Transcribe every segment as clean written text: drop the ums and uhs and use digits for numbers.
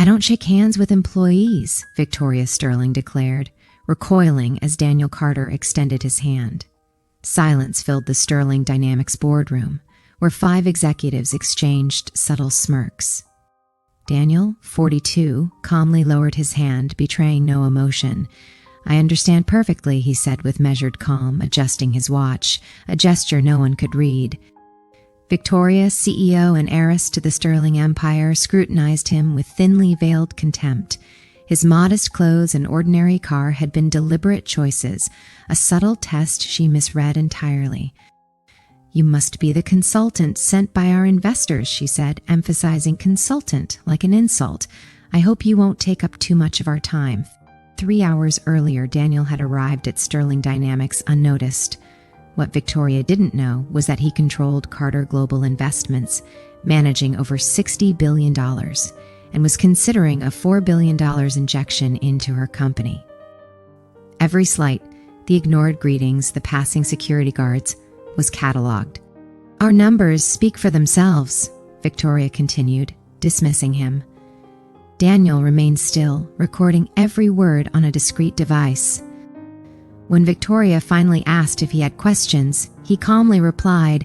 "I don't shake hands with employees," Victoria Sterling declared, recoiling as Daniel Carter extended his hand. Silence filled the Sterling Dynamics boardroom, where 5 executives exchanged subtle smirks. Daniel, 42, calmly lowered his hand, betraying no emotion. "I understand perfectly," he said with measured calm, adjusting his watch, a gesture no one could read. Victoria, CEO and heiress to the Sterling Empire, scrutinized him with thinly veiled contempt. His modest clothes and ordinary car had been deliberate choices, a subtle test she misread entirely. "You must be the consultant sent by our investors," she said, emphasizing consultant like an insult. "I hope you won't take up too much of our time." 3 hours earlier, Daniel had arrived at Sterling Dynamics unnoticed. What Victoria didn't know was that he controlled Carter Global Investments, managing over $60 billion, and was considering a $4 billion injection into her company. Every slight, the ignored greetings, the passing security guards, was catalogued. "Our numbers speak for themselves," Victoria continued, dismissing him. Daniel remained still, recording every word on a discrete device. When Victoria finally asked if he had questions, he calmly replied,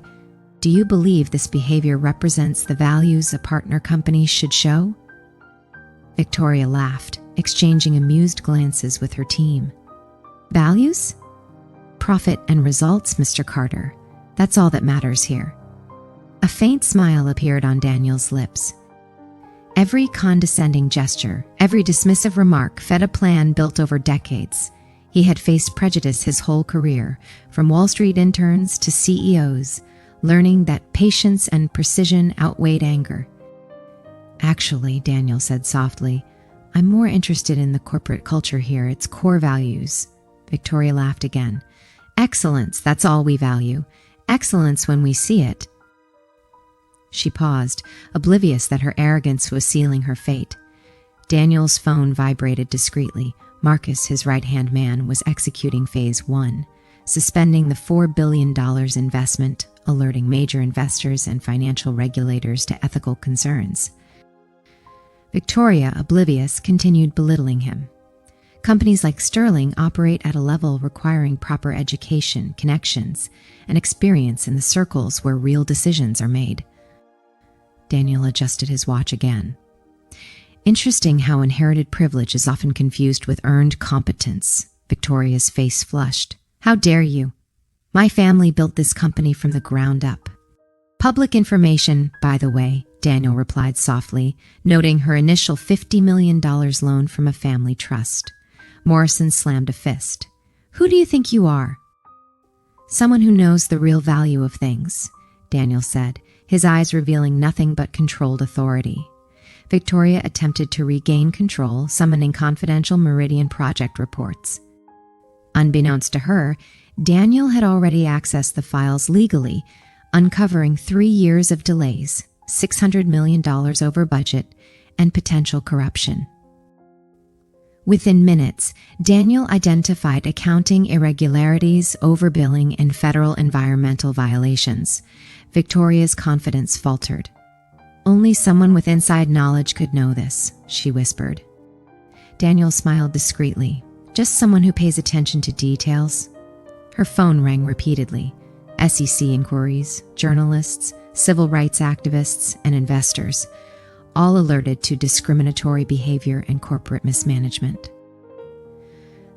"Do you believe this behavior represents the values a partner company should show?" Victoria laughed, exchanging amused glances with her team. "Values? Profit and results, Mr. Carter. That's all that matters here." A faint smile appeared on Daniel's lips. Every condescending gesture, every dismissive remark fed a plan built over decades. He had faced prejudice his whole career, from Wall Street interns to CEOs, learning that patience and precision outweighed anger. "Actually," Daniel said softly, "I'm more interested in the corporate culture here, its core values." Victoria laughed again. "Excellence, that's all we value. Excellence when we see it." She paused, oblivious that her arrogance was sealing her fate. Daniel's phone vibrated discreetly. Marcus, his right-hand man, was executing Phase 1, suspending the $4 billion investment, alerting major investors and financial regulators to ethical concerns. Victoria, oblivious, continued belittling him. Companies like Sterling operate at a level requiring proper education, connections, and experience in the circles where real decisions are made. Daniel adjusted his watch again. "Interesting how inherited privilege is often confused with earned competence." Victoria's face flushed. "How dare you? My family built this company from the ground up." "Public information, by the way," Daniel replied softly, noting her initial $50 million loan from a family trust. Morrison slammed a fist. "Who do you think you are?" "Someone who knows the real value of things," Daniel said, his eyes revealing nothing but controlled authority. Victoria attempted to regain control, summoning confidential Meridian project reports. Unbeknownst to her, Daniel had already accessed the files legally, uncovering 3 years of delays, $600 million over budget, and potential corruption. Within minutes, Daniel identified accounting irregularities, overbilling, and federal environmental violations. Victoria's confidence faltered. "Only someone with inside knowledge could know this," she whispered. Daniel smiled discreetly. "Just someone who pays attention to details." Her phone rang repeatedly. SEC inquiries, journalists, civil rights activists, and investors, all alerted to discriminatory behavior and corporate mismanagement.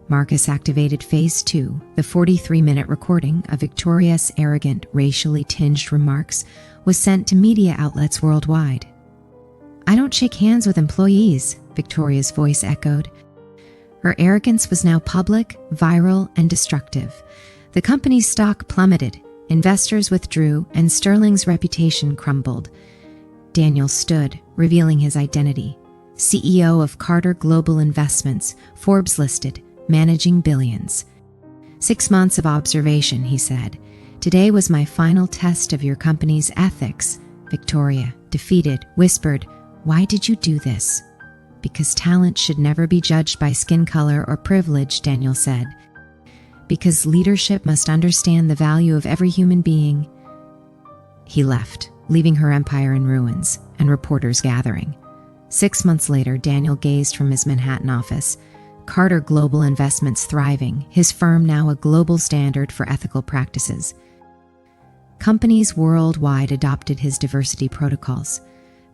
Marcus activated Phase 2, the 43-minute recording of Victoria's arrogant, racially tinged remarks was sent to media outlets worldwide. "I don't shake hands with employees," Victoria's voice echoed. Her arrogance was now public, viral, and destructive. The company's stock plummeted, investors withdrew, and Sterling's reputation crumbled. Daniel stood, revealing his identity. CEO of Carter Global Investments, Forbes listed, managing billions. 6 months of observation, he said. "Today was my final test of your company's ethics." Victoria, defeated, whispered, "Why did you do this?" "Because talent should never be judged by skin color or privilege," Daniel said. "Because leadership must understand the value of every human being." He left, leaving her empire in ruins and reporters gathering. 6 months later, Daniel gazed from his Manhattan office, Carter Global Investments thriving, his firm now a global standard for ethical practices. Companies worldwide adopted his diversity protocols.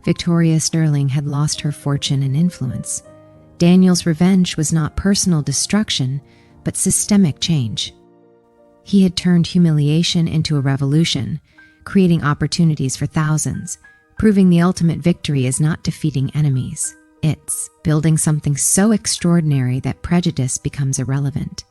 Victoria Sterling had lost her fortune and influence. Daniel's revenge was not personal destruction, but systemic change. He had turned humiliation into a revolution, creating opportunities for thousands, proving the ultimate victory is not defeating enemies. It's building something so extraordinary that prejudice becomes irrelevant.